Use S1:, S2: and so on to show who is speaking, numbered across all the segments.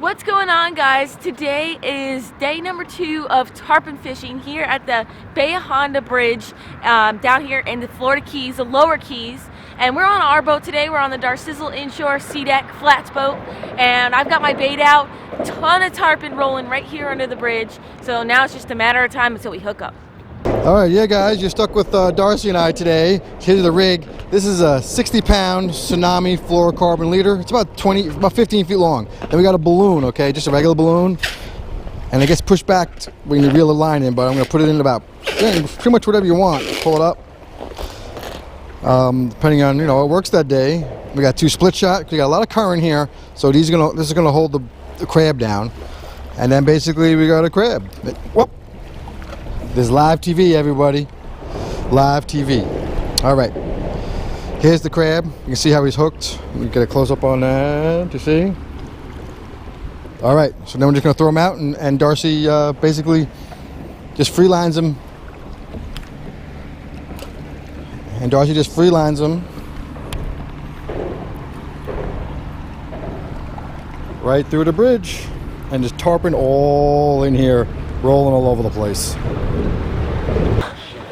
S1: What's going on, guys? Today is day number 2 of tarpon fishing here at the Bahia Bridge down here in the Florida Keys, the lower Keys. And we're on our boat today. We're on the Darcizzle Inshore Sea Deck flats boat, and I've got my bait out. Ton of tarpon rolling right here under the bridge. So now it's just a matter of time until we hook up.
S2: All right, yeah, guys, you're stuck with Darcy and I today. Here's the rig. This is a 60-pound tsunami fluorocarbon leader. It's about 15 feet long. Then we got a balloon, okay, just a regular balloon, and it gets pushed back when you reel the line in. But I'm gonna put it in about pretty much whatever you want. Pull it up, depending on what works that day. We got 2 split shot. We got a lot of current here, so this is gonna hold the crab down, and then basically we got a crab. Whoop. There's live TV, everybody. Live TV. All right. Here's the crab. You can see how he's hooked. We get a close up on that to see. All right. So then we're just going to throw him out, and Darcy basically just free lines him. And Darcy just free lines him right through the bridge, and just tarpon all in here, rolling all over the place.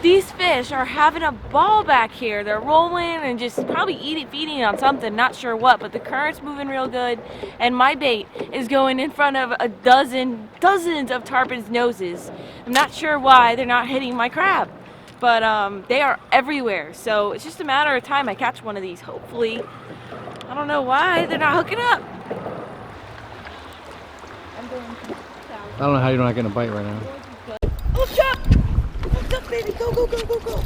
S1: These fish are having a ball back here. They're rolling and just probably feeding on something, not sure what, but the current's moving real good, and my bait is going in front of dozens of tarpon's noses. I'm not sure why they're not hitting my crab, but they are everywhere. So it's just a matter of time I catch one of these, hopefully. I don't know why they're not hooking up.
S2: I don't know how you're not getting a bite right now.
S1: Hooked up! Hooked up, baby! Go, go, go, go, go!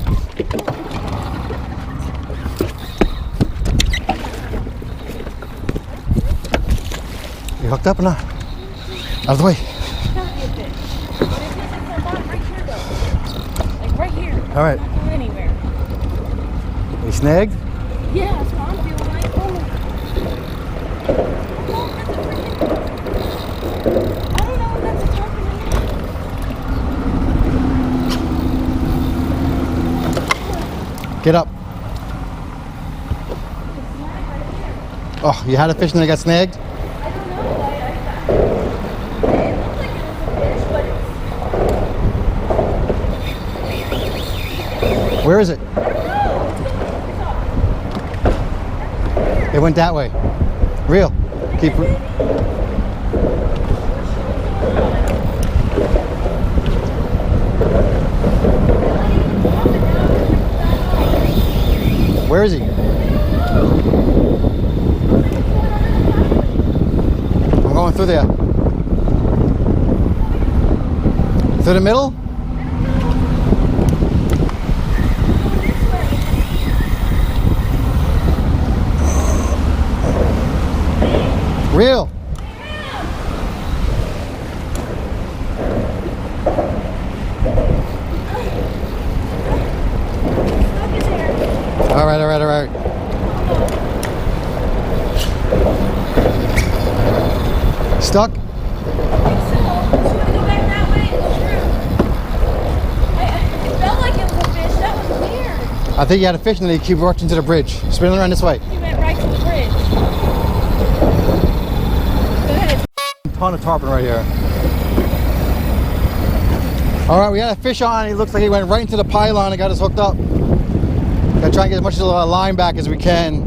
S2: You hooked up or not? Out of the way.
S1: Like right here.
S2: All right.
S1: Not going anywhere.
S2: You snagged?
S1: Yeah, that's what I'm feeling like.
S2: Get up. Oh, you had a fish and then it got snagged?
S1: I don't know. It looked like it was a fish, but
S2: Where is it?
S1: I don't know.
S2: It went that way. Reel. Keep. Where is he? I'm going through there. Through the middle? Reel. All right. Stuck?
S1: I think so. Should we go back that way? It felt like it was a fish. That was weird.
S2: I think you had a fish and then you keep rushing to the bridge. Spinning around this way.
S1: He went right to the bridge. Go ahead.
S2: A ton of tarpon right here. All right, we had a fish on. He looks like he went right into the pylon and got us hooked up. Gotta try and get as much of the line back as we can.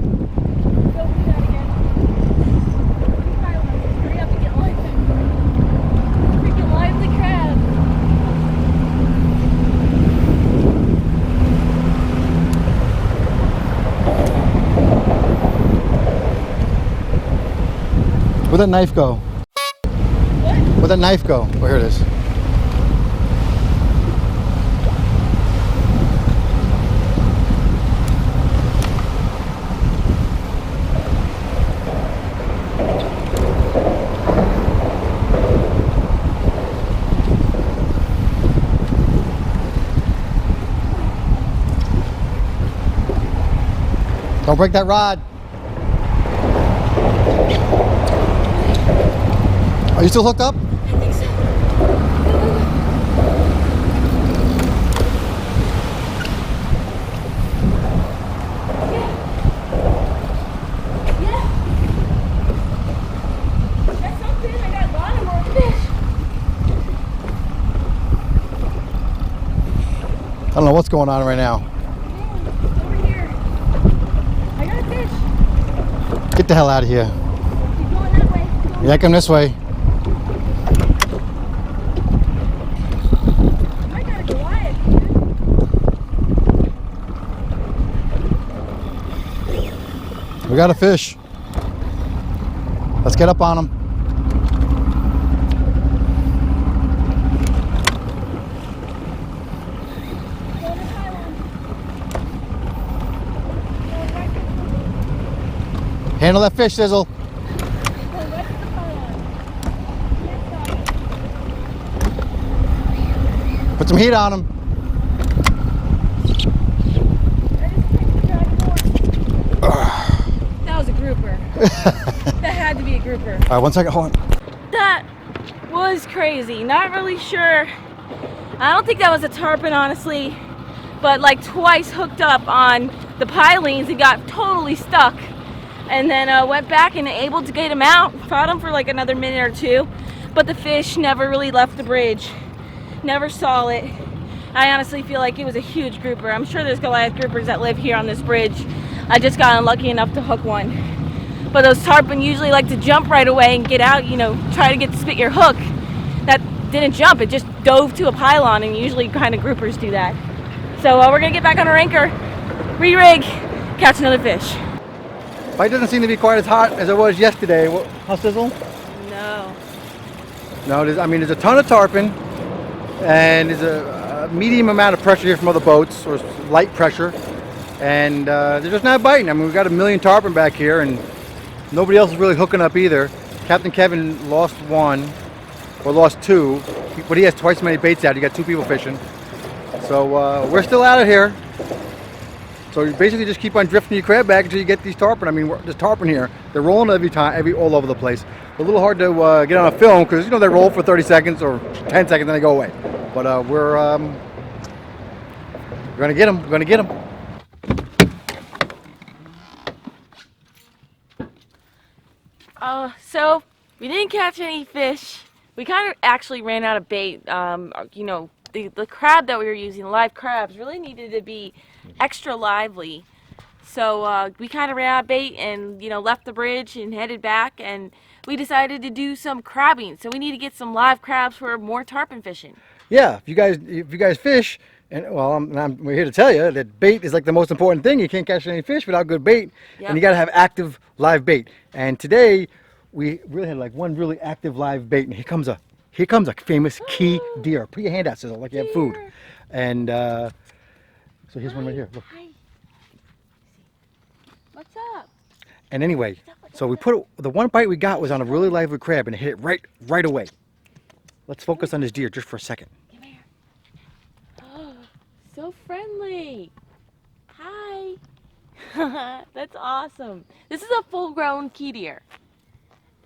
S1: Hurry up and get live. Freaking lively crab.
S2: Where'd that knife go?
S1: What?
S2: Where'd that knife go? Oh, here it is. Don't break that rod. Are you still hooked up?
S1: I think so. Yeah. That's something.
S2: going on right now.
S1: Over here. I got a fish.
S2: Get the hell out of here.
S1: Keep going that way.
S2: Yeah, come this way.
S1: I gotta go wide.
S2: We got a fish. Let's get up on him. Handle that fish, Sizzle. Put some heat on him.
S1: That was a grouper. That had to be a grouper.
S2: All right, 1 second, hold on.
S1: That was crazy. Not really sure. I don't think that was a tarpon, honestly. But like twice hooked up on the pilings and got totally stuck. And then went back and able to get him out. Fought him for like another minute or two. But the fish never really left the bridge. Never saw it. I honestly feel like it was a huge grouper. I'm sure there's Goliath groupers that live here on this bridge. I just got unlucky enough to hook one. But those tarpon usually like to jump right away and get out, you know, try to get to spit your hook. That didn't jump, it just dove to a pylon, and usually kind of groupers do that. So we're gonna get back on our anchor, re-rig, catch another fish.
S2: Bite doesn't seem to be quite as hot as it was yesterday. How, Sizzle?
S1: No.
S2: No, there's a ton of tarpon, and there's a medium amount of pressure here from other boats, or light pressure, and they're just not biting. I mean, we've got a million tarpon back here, and nobody else is really hooking up either. Captain Kevin lost one, or lost two, but he has twice as many baits out. You got two people fishing, so we're still out of here. So you basically just keep on drifting your crab back until you get these tarpon. I mean, there's tarpon here. They're rolling all over the place. It's a little hard to get on a film because, you know, they roll for 30 seconds or 10 seconds and they go away. But we're gonna get them. We're gonna get them.
S1: So we didn't catch any fish. We kind of actually ran out of bait. You know, the crab that we were using, the live crabs, really needed to be extra lively. So we kind of ran out of bait and, you know, left the bridge and headed back, and we decided to do some crabbing. So we need to get some live crabs for more tarpon fishing.
S2: Yeah, if you guys fish, and well, we're here to tell you that bait is like the most important thing. You can't catch any fish without good bait,
S1: Yep.
S2: And you got to have active live bait. And today we really had like one really active live bait, and here comes a famous key deer. Put your hand out, Sizzle, like you have food. And so here's one right here. Look.
S1: Hi. What's up?
S2: And anyway, so the one bite we got was on a really lively crab, and it hit it right away. Let's focus on this deer just for a second.
S1: Come here. Oh, so friendly. Hi. That's awesome. This is a full-grown key deer.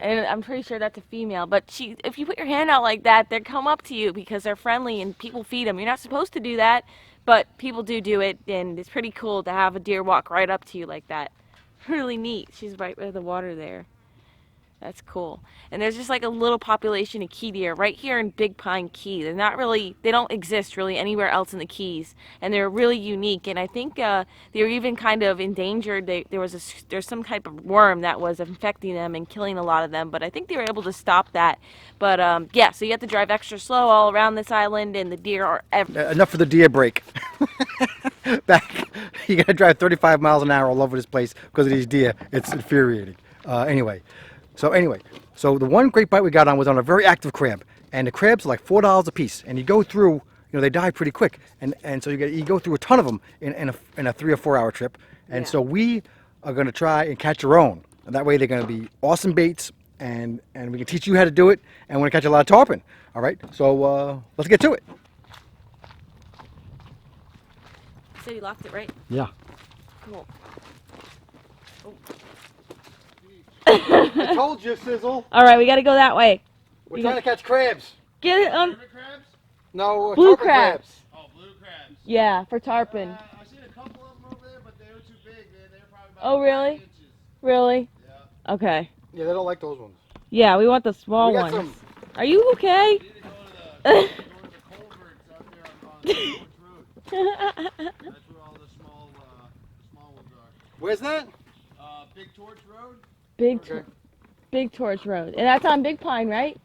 S1: And I'm pretty sure that's a female, but if you put your hand out like that, they come up to you because they're friendly and people feed them. You're not supposed to do that, but people do it, and it's pretty cool to have a deer walk right up to you like that. Really neat. She's right by the water there. That's cool. And there's just like a little population of key deer right here in Big Pine Key. They don't exist really anywhere else in the Keys, and they're really unique. And I think they're even kind of endangered. There's some type of worm that was infecting them and killing a lot of them, but I think they were able to stop that. But yeah, so you have to drive extra slow all around this island, and the deer are everywhere.
S2: Enough for the deer break. Back, you gotta drive 35 miles an hour all over this place because of these deer. It's infuriating. Anyway, so the one great bite we got on was on a very active crab, and the crabs are like $4 a piece, and you go through, you know, they die pretty quick, and so you go through a ton of them in a 3 or 4 hour trip, and so we are going to try and catch our own, and that way they're going to be awesome baits, and we can teach you how to do it, and we're going to catch a lot of tarpon. All right, so let's get to it.
S1: You said you locked it, right?
S2: Yeah.
S1: Cool. Oh.
S2: I told you, Sizzle.
S1: All right, we got to go that way.
S2: We're trying to catch crabs.
S1: Get it on.
S3: Crabs?
S2: No,
S1: Blue
S2: tarpon
S1: crabs.
S3: Oh, blue crabs.
S1: Yeah, for tarpon.
S3: I seen a couple of them over there, but they were too big. They were probably about
S1: Oh, really?
S3: 5 inches.
S1: Really?
S3: Yeah.
S1: Okay.
S2: Yeah, they don't like those ones.
S1: Yeah, we want the small
S2: We got
S1: ones.
S2: some.
S1: Are you okay?
S3: We need to go to the culverts out there on Orange Road. That's where all the small ones are.
S2: Where's that?
S3: Big Torch Road.
S1: Big Torch Road, and that's on Big Pine, right?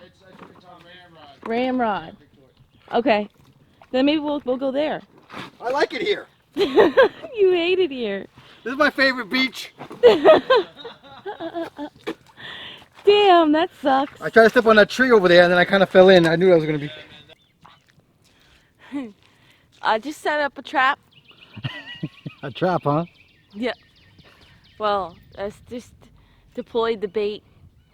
S3: It's on Ramrod.
S1: Ramrod.
S3: Big Torch.
S1: Okay, then maybe we'll go there.
S2: I like it here.
S1: You hate it here.
S2: This is my favorite beach.
S1: Damn, that sucks.
S2: I tried to step on that tree over there and then I kind of fell in. I knew I was going to be...
S1: I just set up a trap.
S2: A trap, huh?
S1: Yeah. Well, I just deployed the bait.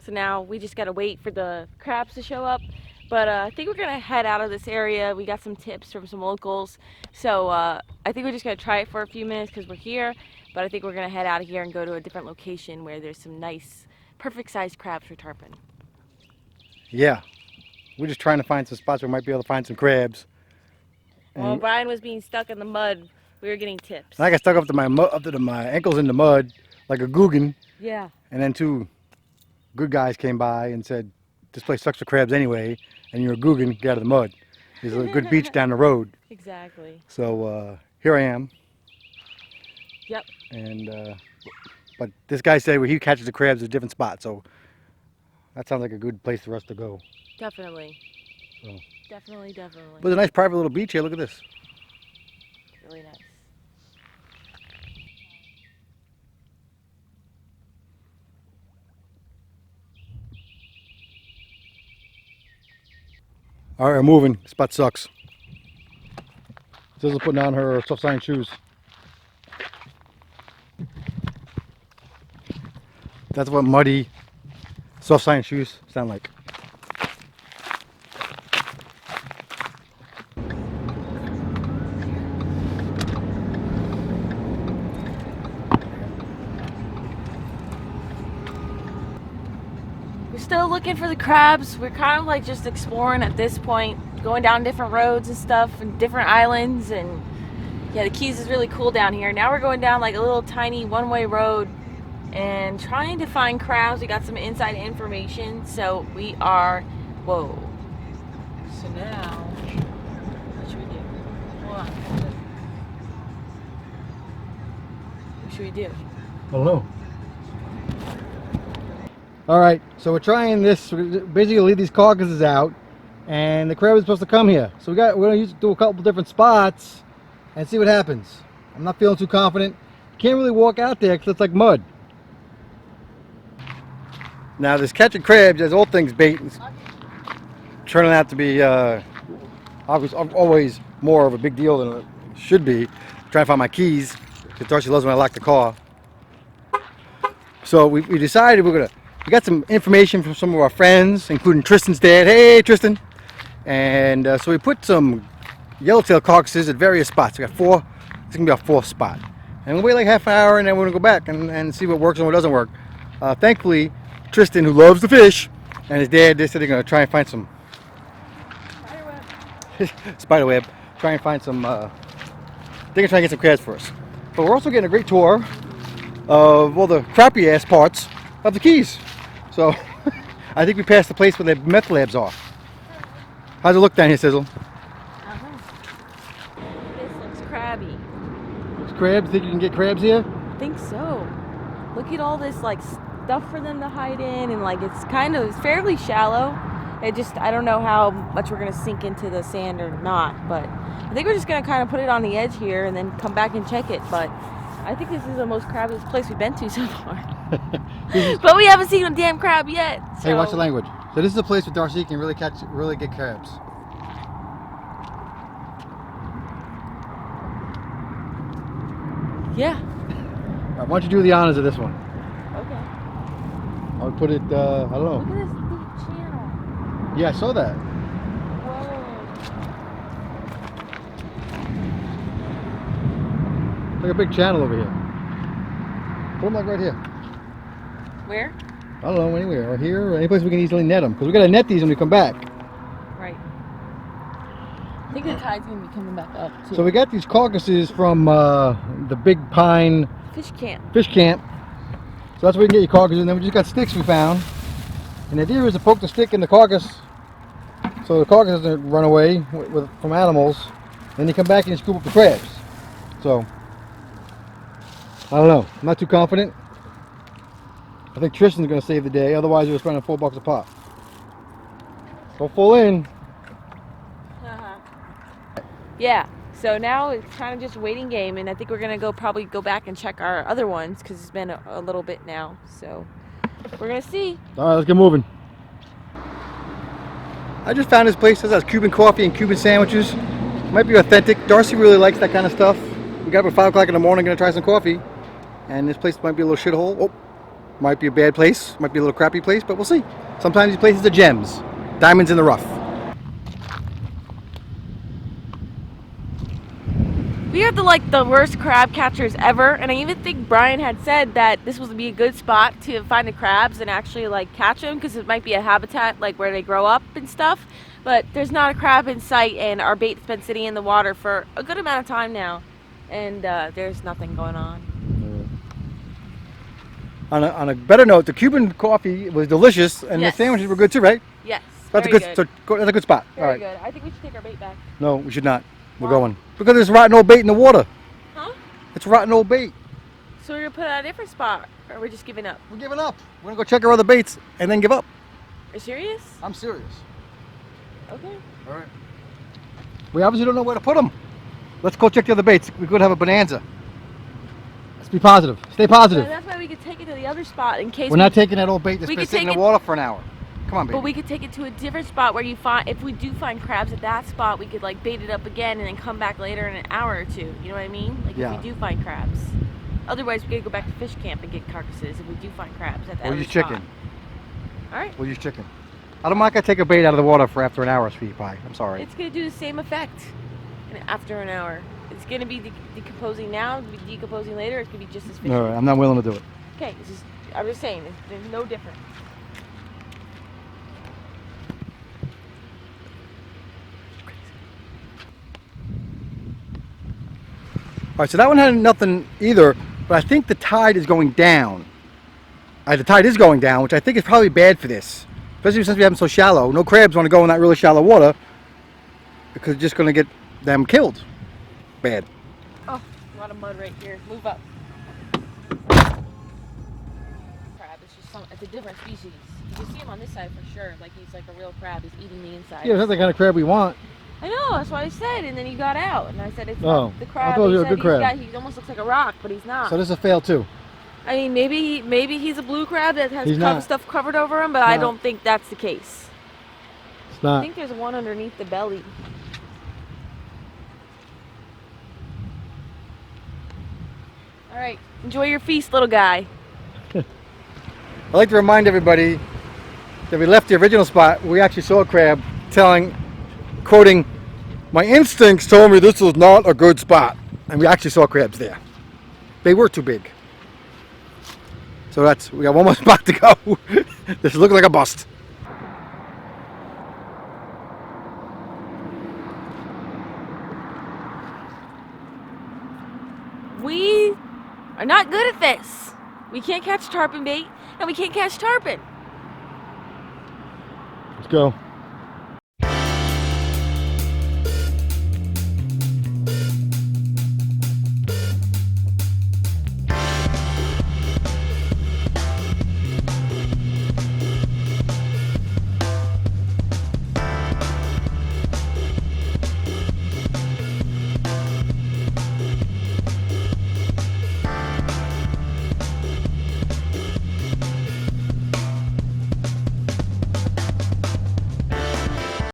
S1: So now we just got to wait for the crabs to show up. But I think we're going to head out of this area. We got some tips from some locals. So I think we're just going to try it for a few minutes because we're here. But I think we're going to head out of here and go to a different location where there's some nice, perfect sized crabs for tarpon.
S2: Yeah. We're just trying to find some spots where we might be able to find some crabs.
S1: While Brian was being stuck in the mud, we were getting tips.
S2: And I got stuck up to my ankles in the mud like a Googan.
S1: Yeah.
S2: And then two good guys came by and said, this place sucks for crabs anyway, and you're a Googan, get out of the mud. There's a good beach down the road.
S1: Exactly.
S2: So here I am.
S1: Yep.
S2: And but this guy said where he catches the crabs at a different spot, so that sounds like a good place for us to go.
S1: Definitely.
S2: So.
S1: Definitely.
S2: But a nice private little beach here. Look at this.
S1: Really nice.
S2: All right, we're moving. Spot sucks. Sizzle putting on her soft sine shoes. That's what muddy soft sine shoes sound like.
S1: We're still looking for the crabs. We're kind of like just exploring at this point, going down different roads and stuff and different islands. And yeah, the Keys is really cool down here. Now we're going down like a little tiny one-way road and trying to find crabs. We got some inside information, so we are, whoa. So now, what should we do? Hold on. What should we do?
S2: I don't know. All right, so we're trying this. We're basically leave these carcasses out, and the crab is supposed to come here. So we're gonna do a couple different spots and see what happens. I'm not feeling too confident. Can't really walk out there because it's like mud. Now this catching crabs, as all things bait, is turning out to be obviously always more of a big deal than it should be. I'm trying to find my keys because Darcy loves when I lock the car. So we decided we got some information from some of our friends, including Tristan's dad. Hey, Tristan. And so we put some yellowtail carcasses at various spots. We got four. It's going to be our fourth spot. And we'll wait like half an hour, and then we're going to go back and see what works and what doesn't work. Thankfully, Tristan, who loves to fish, and his dad, they said they're going to try and find some spiderweb. Try and find some, they're going to try and get some crabs for us. But we're also getting a great tour of all the crappy ass parts of the Keys. So I think we passed the place where the meth labs are. How's it look down here, Sizzle?
S1: This looks crabby.
S2: Looks crabs? Think you can get crabs here?
S1: I think so. Look at all this like stuff for them to hide in, and like it's fairly shallow. I don't know how much we're gonna sink into the sand or not, but I think we're just gonna kind of put it on the edge here and then come back and check it. But I think this is the most crabbiest place we've been to so far. But we haven't seen a damn crab yet. So.
S2: Hey, watch the language. So this is a place where Darcy can really get crabs.
S1: Yeah.
S2: All right, why don't you do the honors of this one?
S1: Okay.
S2: I would put it, I don't know.
S1: Look at this deep channel.
S2: Yeah, I saw that.
S1: Whoa.
S2: It's like a big channel over here. Put them like right here.
S1: Where?
S2: I don't know, anywhere. Or here, or any place we can easily net them. Because we got to net these when we come back.
S1: Right. I think the tide's going to be coming back up, too.
S2: So we got these carcasses from the Big Pine
S1: Fish camp.
S2: So that's where you can get your carcasses. And then we just got sticks we found. And the idea is to poke the stick in the carcass so the carcass doesn't run away from animals. Then you come back and you scoop up the crabs. So, I don't know. I'm not too confident. I think Tristan's going to save the day. Otherwise, we're spending $4 a pop. Go full in.
S1: Yeah. So now it's kind of just waiting game, and I think we're gonna probably go back and check our other ones because it's been a little bit now. So we're gonna see.
S2: All right, let's get moving. I just found this place that has Cuban coffee and Cuban sandwiches. Might be authentic. Darcy really likes that kind of stuff. We got up at 5 o'clock in the morning, gonna try some coffee. And this place might be a little shithole. Oh, might be a bad place. Might be a little crappy place, but we'll see. Sometimes these places are gems. Diamonds in the rough.
S1: We are the worst crab catchers ever, and I even think Brian had said that this was be a good spot to find the crabs and actually catch them because it might be a habitat where they grow up and stuff. But there's not a crab in sight, and our bait's been sitting in the water for a good amount of time now, and there's nothing going on.
S2: On a better note, the Cuban coffee was delicious, and
S1: Yes.
S2: the sandwiches were good too, right?
S1: Yes,
S2: That's
S1: very
S2: a
S1: good.
S2: that's a good spot.
S1: Very
S2: All right.
S1: good. I think we should take our bait back.
S2: No, we should not. We're
S1: Why?
S2: going because there's rotten old bait in the water.
S1: Huh?
S2: It's rotten old bait.
S1: So we're gonna put it at a different spot, or we're just giving up?
S2: We're giving up. We're gonna go check our other baits and then give up.
S1: Are you serious?
S2: I'm serious.
S1: Okay.
S2: All right. We obviously don't know where to put them. Let's go check the other baits. We could have a bonanza. Let's be positive. Stay positive.
S1: So that's why we could take it to the other spot in case
S2: We're not taking that old bait that's
S1: we
S2: been
S1: could
S2: sitting in
S1: take
S2: the water for an hour. Come on, baby.
S1: But we could take it to a different spot where if we do find crabs at that spot, we could bait it up again and then come back later in an hour or two. You know what I mean?
S2: Yeah.
S1: If we do find crabs. Otherwise, we gotta go back to fish camp and get carcasses if we do find crabs at that
S2: We'll
S1: other
S2: use
S1: spot.
S2: chicken.
S1: All right.
S2: We'll use chicken. I'm not gonna take a bait out of the water for after an hour, sweetie pie. I'm sorry.
S1: It's gonna do the same effect after an hour. It's gonna be decomposing now, be decomposing later. It's gonna be just as fishy.
S2: All right, I'm not willing to do it.
S1: Okay, I'm just saying, there's no difference.
S2: All right, so that one had nothing either, but I think the tide is going down. The tide is going down, which I think is probably bad for this, especially since we have them so shallow. No crabs want to go in that really shallow water because it's just going to get them killed. Bad.
S1: Oh, a lot of mud right here. Move up. Crab, it's a different species. You can see him on this side for sure. He's like a real crab. He's eating the inside.
S2: Yeah, that's the kind of crab we want.
S1: I know, that's what I said, and then he got out, and I said it's
S2: Oh,
S1: not the crab.
S2: I thought it was
S1: He
S2: a
S1: said
S2: good crab.
S1: he almost looks like a rock, but he's not.
S2: So this is a fail too.
S1: I mean, maybe he's a blue crab that has
S2: He's not.
S1: stuff covered over him, but I
S2: No.
S1: don't think that's the case.
S2: It's
S1: I
S2: not.
S1: think there's one underneath the belly. All right, enjoy your feast, little guy.
S2: I'd like to remind everybody that we left the original spot. We actually saw a crab, quoting, "My instincts told me this was not a good spot," and we actually saw crabs there. They were too big. So we got one more spot to go. This looks like a bust.
S1: We are not good at this. We can't catch tarpon bait, and we can't catch tarpon.
S2: Let's go.